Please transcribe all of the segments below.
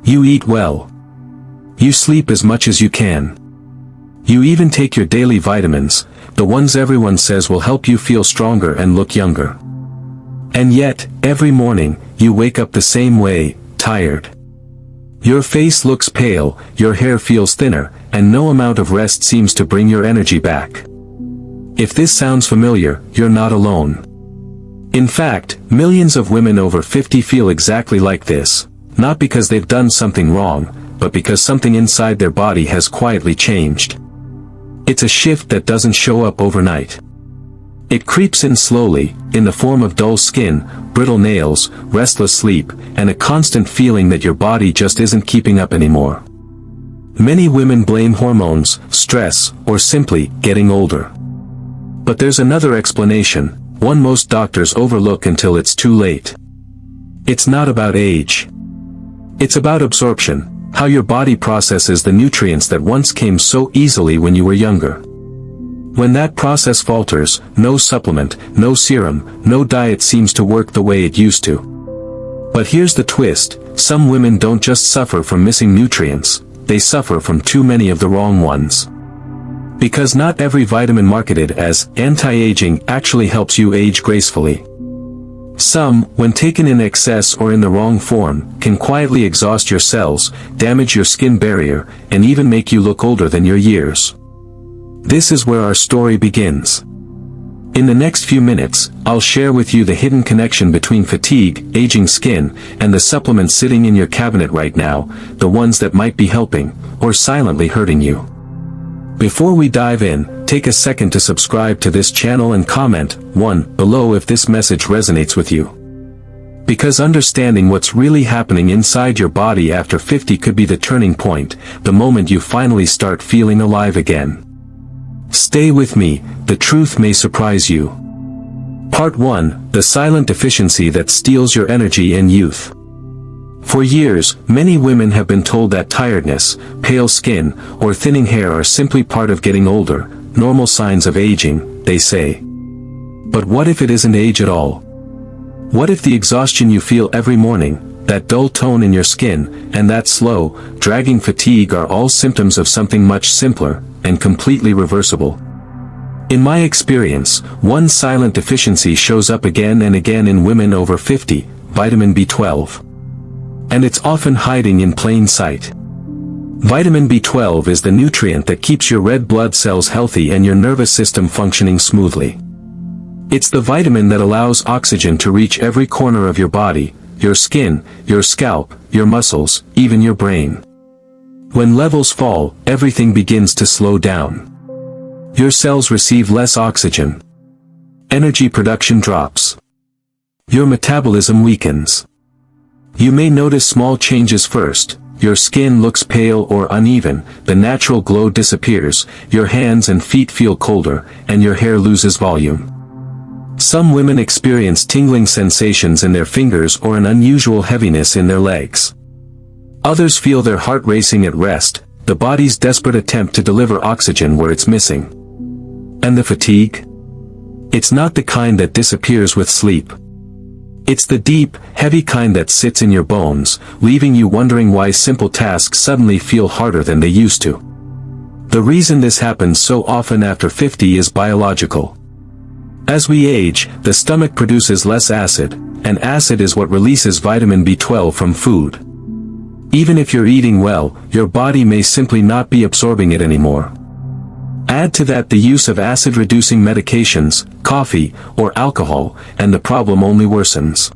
You eat well. You sleep as much as you can. You even take your daily vitamins, the ones everyone says will help you feel stronger and look younger. And yet, every morning, you wake up the same way, tired. Your face looks pale, your hair feels thinner, and no amount of rest seems to bring your energy back. If this sounds familiar, you're not alone. In fact, millions of women over 50 feel exactly like this, not because they've done something wrong, but because something inside their body has quietly changed. It's a shift that doesn't show up overnight. It creeps in slowly, in the form of dull skin, brittle nails, restless sleep, and a constant feeling that your body just isn't keeping up anymore. Many women blame hormones, stress, or simply getting older. But there's another explanation, one most doctors overlook until it's too late. It's not about age. It's about absorption. How your body processes the nutrients that once came so easily when you were younger. When that process falters, no supplement, no serum, no diet seems to work the way it used to. But here's the twist, some women don't just suffer from missing nutrients, they suffer from too many of the wrong ones. Because not every vitamin marketed as anti-aging actually helps you age gracefully. Some, when taken in excess or in the wrong form, can quietly exhaust your cells, damage your skin barrier, and even make you look older than your years. This is where our story begins. In the next few minutes, I'll share with you the hidden connection between fatigue, aging skin, and the supplements sitting in your cabinet right now, the ones that might be helping, or silently hurting you. Before we dive in, take a second to subscribe to this channel and comment 1 below if this message resonates with you. Because understanding what's really happening inside your body after 50 could be the turning point, the moment you finally start feeling alive again. Stay with me, the truth may surprise you. Part 1, the silent deficiency that steals your energy and youth. For years, many women have been told that tiredness, pale skin, or thinning hair are simply part of getting older, normal signs of aging, they say. But what if it isn't age at all? What if the exhaustion you feel every morning, that dull tone in your skin, and that slow, dragging fatigue are all symptoms of something much simpler, and completely reversible? In my experience, one silent deficiency shows up again and again in women over 50, vitamin B12. And it's often hiding in plain sight. Vitamin B12 is the nutrient that keeps your red blood cells healthy and your nervous system functioning smoothly. It's the vitamin that allows oxygen to reach every corner of your body, your skin, your scalp, your muscles, even your brain. When levels fall, everything begins to slow down. Your cells receive less oxygen. Energy production drops. Your metabolism weakens. You may notice small changes first. Your skin looks pale or uneven, the natural glow disappears, your hands and feet feel colder, and your hair loses volume. Some women experience tingling sensations in their fingers or an unusual heaviness in their legs. Others feel their heart racing at rest, the body's desperate attempt to deliver oxygen where it's missing. And the fatigue? It's not the kind that disappears with sleep. It's the deep, heavy kind that sits in your bones, leaving you wondering why simple tasks suddenly feel harder than they used to. The reason this happens so often after 50 is biological. As we age, the stomach produces less acid, and acid is what releases vitamin B12 from food. Even if you're eating well, your body may simply not be absorbing it anymore. Add to that the use of acid-reducing medications, coffee, or alcohol, and the problem only worsens.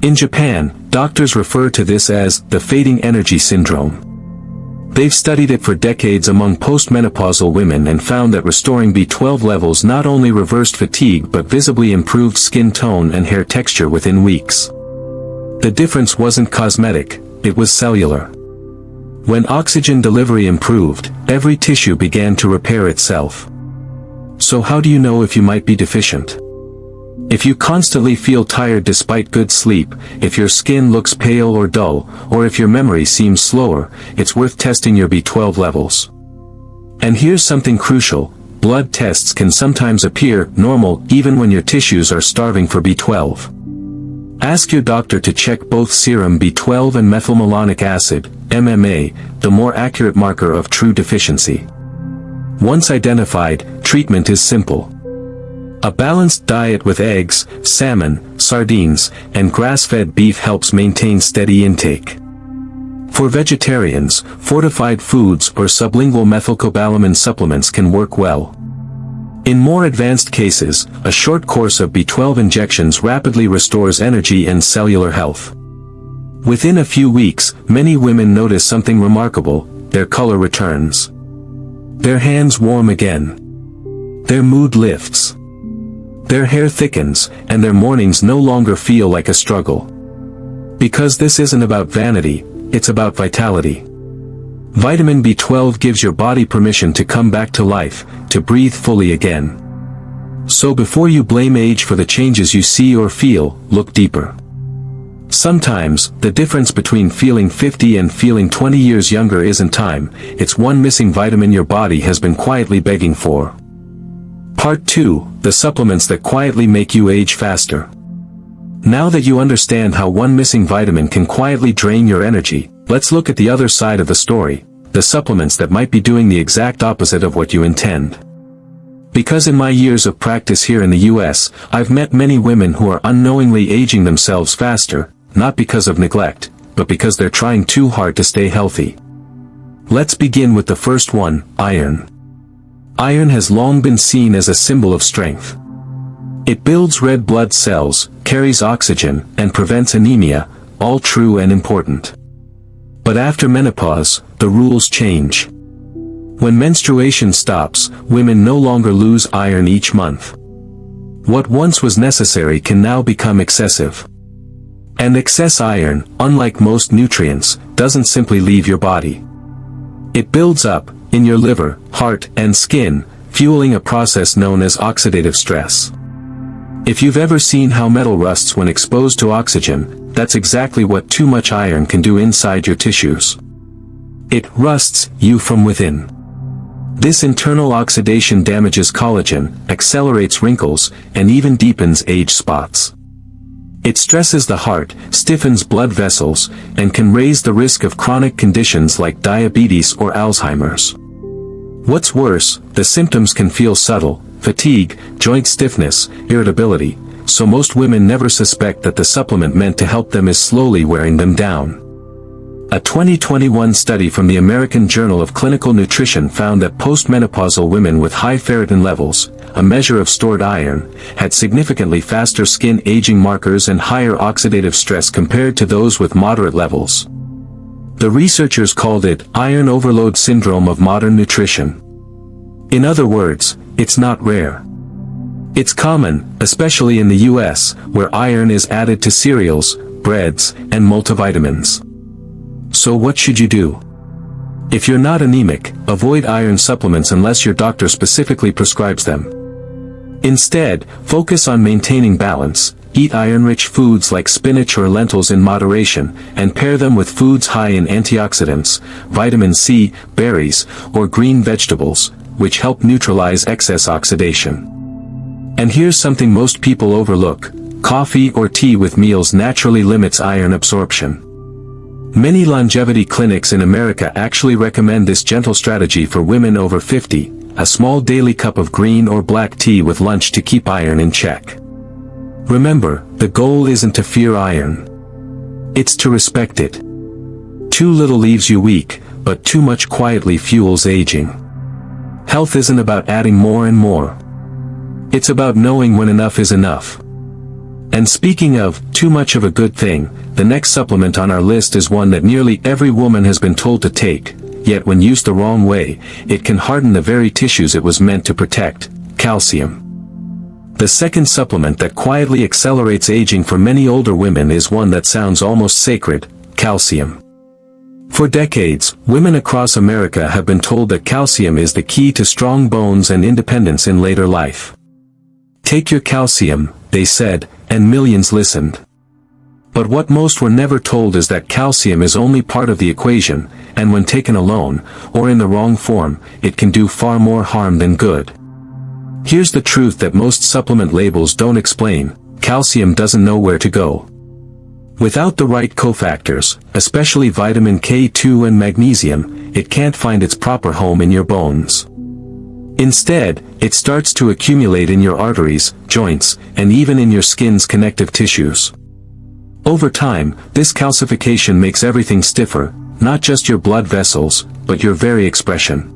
In Japan, doctors refer to this as the fading energy syndrome. They've studied it for decades among postmenopausal women and found that restoring B12 levels not only reversed fatigue but visibly improved skin tone and hair texture within weeks. The difference wasn't cosmetic, it was cellular. When oxygen delivery improved, every tissue began to repair itself. So how do you know if you might be deficient? If you constantly feel tired despite good sleep, if your skin looks pale or dull, or if your memory seems slower, it's worth testing your B12 levels. And here's something crucial, blood tests can sometimes appear normal even when your tissues are starving for B12. Ask your doctor to check both serum B12 and methylmalonic acid, MMA, the more accurate marker of true deficiency. Once identified, treatment is simple. A balanced diet with eggs, salmon, sardines, and grass-fed beef helps maintain steady intake. For vegetarians, fortified foods or sublingual methylcobalamin supplements can work well. In more advanced cases, a short course of B12 injections rapidly restores energy and cellular health. Within a few weeks, many women notice something remarkable: their color returns. Their hands warm again. Their mood lifts. Their hair thickens, and their mornings no longer feel like a struggle. Because this isn't about vanity, it's about vitality. Vitamin B12 gives your body permission to come back to life, to breathe fully again. So before you blame age for the changes you see or feel, look deeper. Sometimes, the difference between feeling 50 and feeling 20 years younger isn't time, it's one missing vitamin your body has been quietly begging for. Part 2, the supplements that quietly make you age faster. Now that you understand how one missing vitamin can quietly drain your energy, let's look at the other side of the story, the supplements that might be doing the exact opposite of what you intend. Because in my years of practice here in the US, I've met many women who are unknowingly aging themselves faster, not because of neglect, but because they're trying too hard to stay healthy. Let's begin with the first one, iron. Iron has long been seen as a symbol of strength. It builds red blood cells, carries oxygen, and prevents anemia, all true and important. But after menopause, the rules change. When menstruation stops, women no longer lose iron each month. What once was necessary can now become excessive. And excess iron, unlike most nutrients, doesn't simply leave your body. It builds up, in your liver, heart, and skin, fueling a process known as oxidative stress. If you've ever seen how metal rusts when exposed to oxygen, that's exactly what too much iron can do inside your tissues. It rusts you from within. This internal oxidation damages collagen, accelerates wrinkles, and even deepens age spots. It stresses the heart, stiffens blood vessels, and can raise the risk of chronic conditions like diabetes or Alzheimer's. What's worse, the symptoms can feel subtle: fatigue, joint stiffness, irritability, so most women never suspect that the supplement meant to help them is slowly wearing them down. A 2021 study from the American Journal of Clinical Nutrition found that postmenopausal women with high ferritin levels, a measure of stored iron, had significantly faster skin aging markers and higher oxidative stress compared to those with moderate levels. The researchers called it iron overload syndrome of modern nutrition. In other words, it's not rare. It's common, especially in the US, where iron is added to cereals, breads, and multivitamins. So what should you do? If you're not anemic, avoid iron supplements unless your doctor specifically prescribes them. Instead, focus on maintaining balance, eat iron-rich foods like spinach or lentils in moderation, and pair them with foods high in antioxidants, vitamin C, berries, or green vegetables, which help neutralize excess oxidation. And here's something most people overlook: coffee or tea with meals naturally limits iron absorption. Many longevity clinics in America actually recommend this gentle strategy for women over 50, a small daily cup of green or black tea with lunch to keep iron in check. Remember, the goal isn't to fear iron. It's to respect it. Too little leaves you weak, but too much quietly fuels aging. Health isn't about adding more and more. It's about knowing when enough is enough. And speaking of too much of a good thing, the next supplement on our list is one that nearly every woman has been told to take, yet when used the wrong way, it can harden the very tissues it was meant to protect: calcium. The second supplement that quietly accelerates aging for many older women is one that sounds almost sacred: calcium. For decades, women across America have been told that calcium is the key to strong bones and independence in later life. Take your calcium, they said, and millions listened. But what most were never told is that calcium is only part of the equation, and when taken alone, or in the wrong form, it can do far more harm than good. Here's the truth that most supplement labels don't explain: calcium doesn't know where to go. Without the right cofactors, especially vitamin K2 and magnesium, it can't find its proper home in your bones. Instead, it starts to accumulate in your arteries, joints, and even in your skin's connective tissues. Over time, this calcification makes everything stiffer, not just your blood vessels, but your very expression.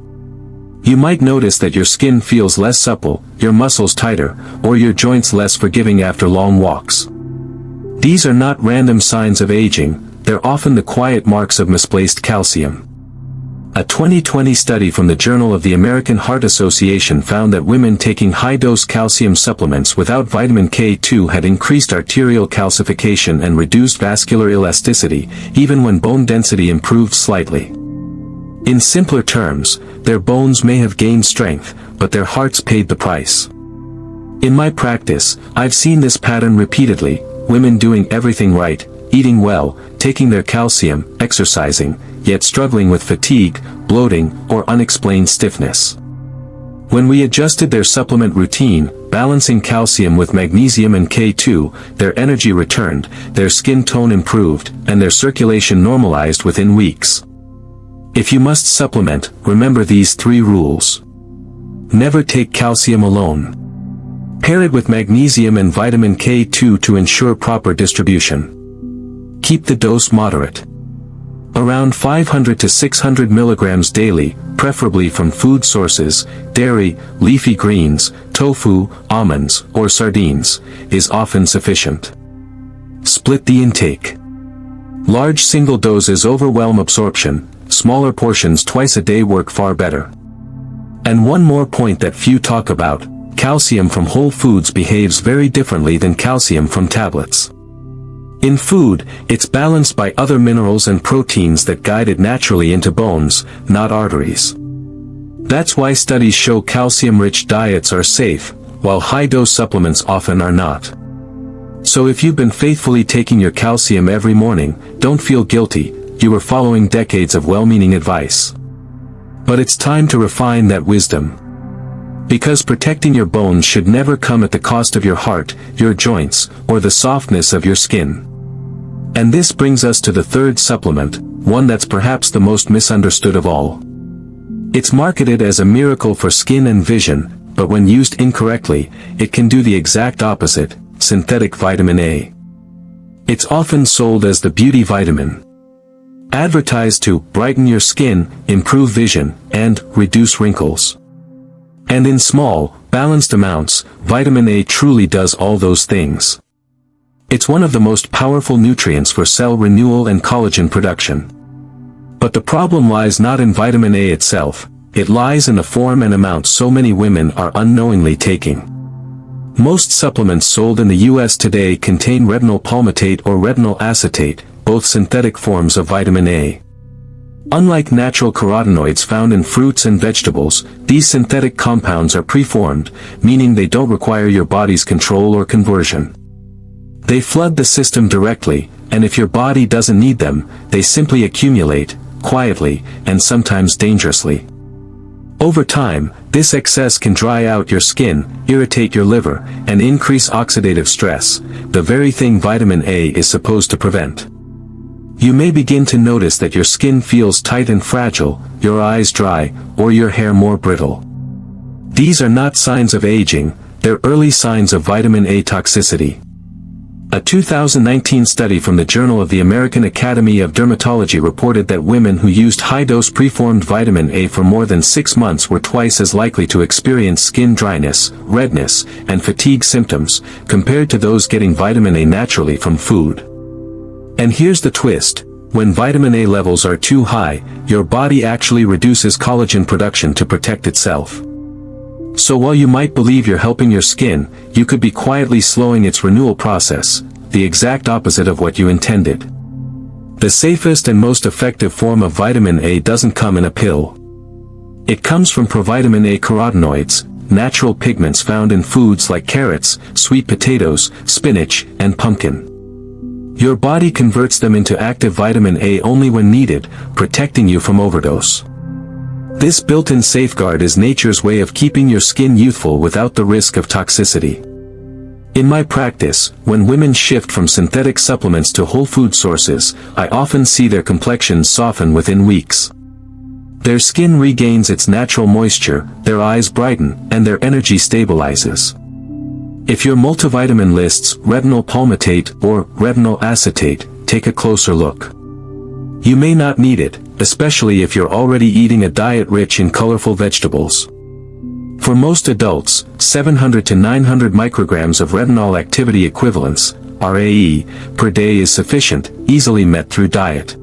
You might notice that your skin feels less supple, your muscles tighter, or your joints less forgiving after long walks. These are not random signs of aging, they're often the quiet marks of misplaced calcium. A 2020 study from the Journal of the American Heart Association found that women taking high-dose calcium supplements without vitamin K2 had increased arterial calcification and reduced vascular elasticity, even when bone density improved slightly. In simpler terms, their bones may have gained strength, but their hearts paid the price. In my practice, I've seen this pattern repeatedly, women doing everything right, eating well, taking their calcium, exercising, yet struggling with fatigue, bloating, or unexplained stiffness. When we adjusted their supplement routine, balancing calcium with magnesium and K2, their energy returned, their skin tone improved, and their circulation normalized within weeks. If you must supplement, remember these 3 rules. Never take calcium alone. Pair it with magnesium and vitamin K2 to ensure proper distribution. Keep the dose moderate. Around 500 to 600 milligrams daily, preferably from food sources, dairy, leafy greens, tofu, almonds, or sardines, is often sufficient. Split the intake. Large single doses overwhelm absorption, smaller portions twice a day work far better. And one more point that few talk about. Calcium from whole foods behaves very differently than calcium from tablets. In food, it's balanced by other minerals and proteins that guide it naturally into bones, not arteries. That's why studies show calcium-rich diets are safe, while high-dose supplements often are not. So if you've been faithfully taking your calcium every morning, don't feel guilty, you were following decades of well-meaning advice. But it's time to refine that wisdom. Because protecting your bones should never come at the cost of your heart, your joints, or the softness of your skin. And this brings us to the 3rd supplement, one that's perhaps the most misunderstood of all. It's marketed as a miracle for skin and vision, but when used incorrectly, it can do the exact opposite, synthetic vitamin A. It's often sold as the beauty vitamin. Advertised to brighten your skin, improve vision, and reduce wrinkles. And in small, balanced amounts, vitamin A truly does all those things. It's one of the most powerful nutrients for cell renewal and collagen production. But the problem lies not in vitamin A itself, it lies in the form and amount so many women are unknowingly taking. Most supplements sold in the US today contain retinol palmitate or retinol acetate, both synthetic forms of vitamin A. Unlike natural carotenoids found in fruits and vegetables, these synthetic compounds are preformed, meaning they don't require your body's control or conversion. They flood the system directly, and if your body doesn't need them, they simply accumulate, quietly, and sometimes dangerously. Over time, this excess can dry out your skin, irritate your liver, and increase oxidative stress, the very thing vitamin A is supposed to prevent. You may begin to notice that your skin feels tight and fragile, your eyes dry, or your hair more brittle. These are not signs of aging, they're early signs of vitamin A toxicity. A 2019 study from the Journal of the American Academy of Dermatology reported that women who used high-dose preformed vitamin A for more than 6 months were twice as likely to experience skin dryness, redness, and fatigue symptoms, compared to those getting vitamin A naturally from food. And here's the twist. When vitamin A levels are too high, your body actually reduces collagen production to protect itself. So while you might believe you're helping your skin, you could be quietly slowing its renewal process, the exact opposite of what you intended. The safest and most effective form of vitamin A doesn't come in a pill. It comes from provitamin A carotenoids, natural pigments found in foods like carrots, sweet potatoes, spinach, and pumpkin. Your body converts them into active vitamin A only when needed, protecting you from overdose. This built-in safeguard is nature's way of keeping your skin youthful without the risk of toxicity. In my practice, when women shift from synthetic supplements to whole food sources, I often see their complexions soften within weeks. Their skin regains its natural moisture, their eyes brighten, and their energy stabilizes. If your multivitamin lists retinol palmitate or retinol acetate, take a closer look. You may not need it, especially if you're already eating a diet rich in colorful vegetables. For most adults, 700 to 900 micrograms of retinol activity equivalents, RAE, per day is sufficient, easily met through diet.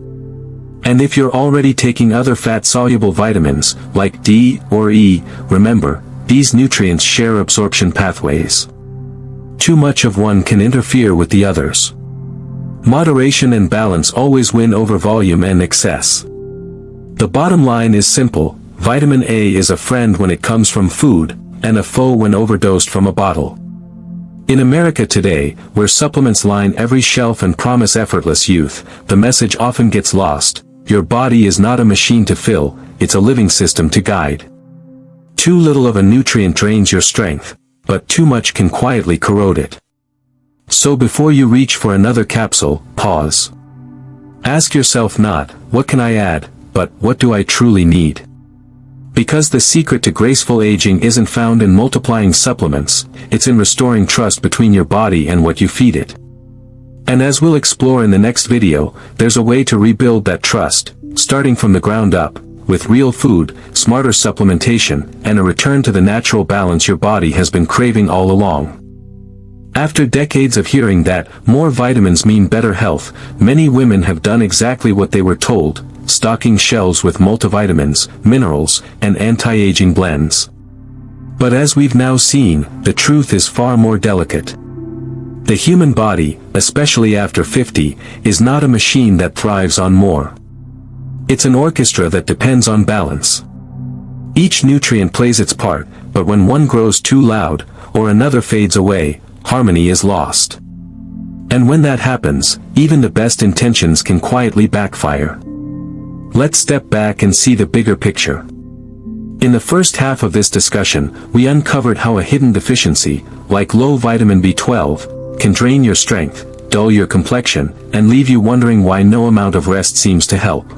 And if you're already taking other fat-soluble vitamins, like D or E, remember, these nutrients share absorption pathways. Too much of one can interfere with the others. Moderation and balance always win over volume and excess. The bottom line is simple: vitamin A is a friend when it comes from food, and a foe when overdosed from a bottle. In America today, where supplements line every shelf and promise effortless youth, the message often gets lost: your body is not a machine to fill, it's a living system to guide. Too little of a nutrient drains your strength, but too much can quietly corrode it. So before you reach for another capsule, pause. Ask yourself not, what can I add, but what do I truly need? Because the secret to graceful aging isn't found in multiplying supplements, it's in restoring trust between your body and what you feed it. And as we'll explore in the next video, there's a way to rebuild that trust, starting from the ground up, with real food, smarter supplementation, and a return to the natural balance your body has been craving all along. After decades of hearing that more vitamins mean better health, many women have done exactly what they were told, stocking shelves with multivitamins, minerals, and anti-aging blends. But as we've now seen, the truth is far more delicate. The human body, especially after 50, is not a machine that thrives on more. It's an orchestra that depends on balance. Each nutrient plays its part, but when one grows too loud, or another fades away, harmony is lost. And when that happens, even the best intentions can quietly backfire. Let's step back and see the bigger picture. In the first half of this discussion, we uncovered how a hidden deficiency, like low vitamin B12, can drain your strength, dull your complexion, and leave you wondering why no amount of rest seems to help.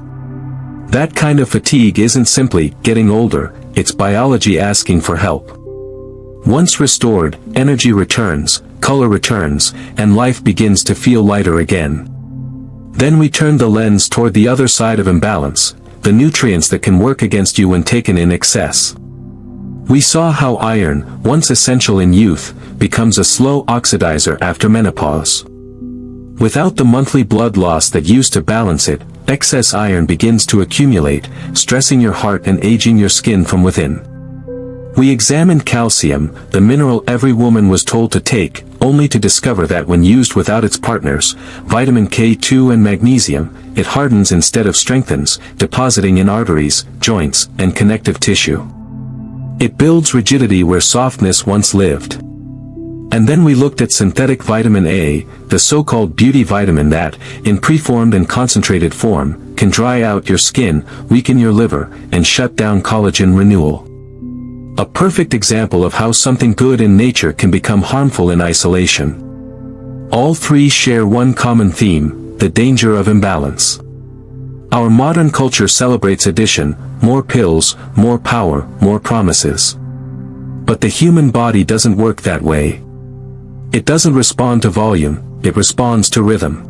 That kind of fatigue isn't simply getting older, it's biology asking for help. Once restored, energy returns, color returns, and life begins to feel lighter again. Then we turn the lens toward the other side of imbalance, the nutrients that can work against you when taken in excess. We saw how iron, once essential in youth, becomes a slow oxidizer after menopause. Without the monthly blood loss that used to balance it, excess iron begins to accumulate, stressing your heart and aging your skin from within. We examined calcium, the mineral every woman was told to take, only to discover that when used without its partners, vitamin K2 and magnesium, it hardens instead of strengthens, depositing in arteries, joints, and connective tissue. It builds rigidity where softness once lived. And then we looked at synthetic vitamin A, the so-called beauty vitamin that, in preformed and concentrated form, can dry out your skin, weaken your liver, and shut down collagen renewal. A perfect example of how something good in nature can become harmful in isolation. All three share one common theme: the danger of imbalance. Our modern culture celebrates addition, more pills, more power, more promises. But the human body doesn't work that way. It doesn't respond to volume, it responds to rhythm.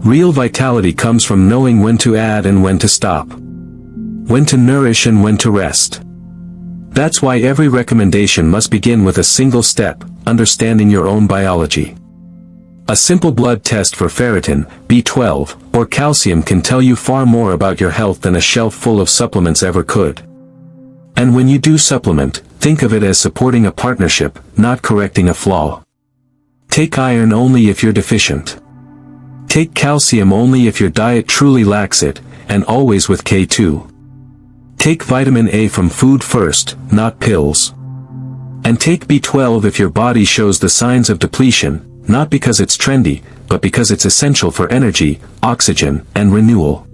Real vitality comes from knowing when to add and when to stop. When to nourish and when to rest. That's why every recommendation must begin with a single step: understanding your own biology. A simple blood test for ferritin, B12, or calcium can tell you far more about your health than a shelf full of supplements ever could. And when you do supplement, think of it as supporting a partnership, not correcting a flaw. Take iron only if you're deficient. Take calcium only if your diet truly lacks it, and always with K2. Take vitamin A from food first, not pills. And take B12 if your body shows the signs of depletion, not because it's trendy, but because it's essential for energy, oxygen, and renewal.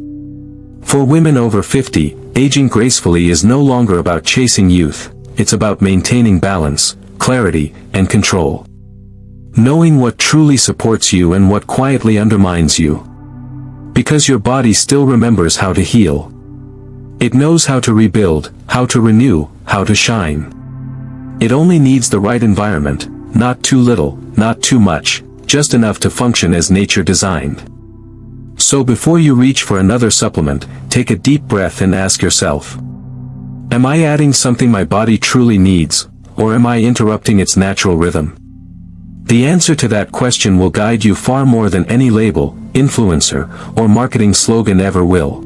For women over 50, aging gracefully is no longer about chasing youth, it's about maintaining balance, clarity, and control. Knowing what truly supports you and what quietly undermines you. Because your body still remembers how to heal. It knows how to rebuild, how to renew, how to shine. It only needs the right environment, not too little, not too much, just enough to function as nature designed. So before you reach for another supplement, take a deep breath and ask yourself, am I adding something my body truly needs, or am I interrupting its natural rhythm? The answer to that question will guide you far more than any label, influencer, or marketing slogan ever will.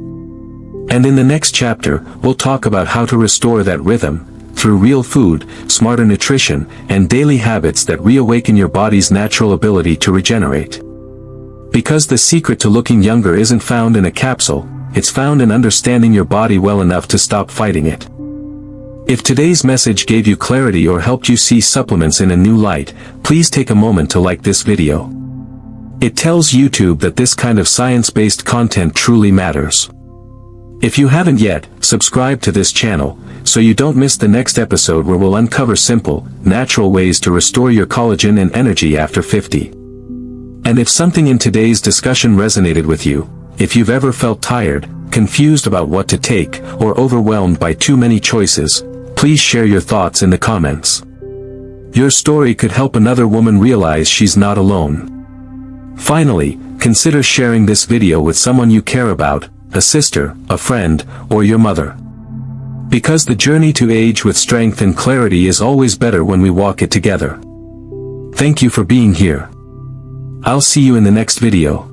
And in the next chapter, we'll talk about how to restore that rhythm, through real food, smarter nutrition, and daily habits that reawaken your body's natural ability to regenerate. Because the secret to looking younger isn't found in a capsule, it's found in understanding your body well enough to stop fighting it. If today's message gave you clarity or helped you see supplements in a new light, please take a moment to like this video. It tells YouTube that this kind of science-based content truly matters. If you haven't yet, subscribe to this channel, so you don't miss the next episode where we'll uncover simple, natural ways to restore your collagen and energy after 50. And if something in today's discussion resonated with you, if you've ever felt tired, confused about what to take, or overwhelmed by too many choices, please share your thoughts in the comments. Your story could help another woman realize she's not alone. Finally, consider sharing this video with someone you care about, a sister, a friend, or your mother. Because the journey to age with strength and clarity is always better when we walk it together. Thank you for being here. I'll see you in the next video.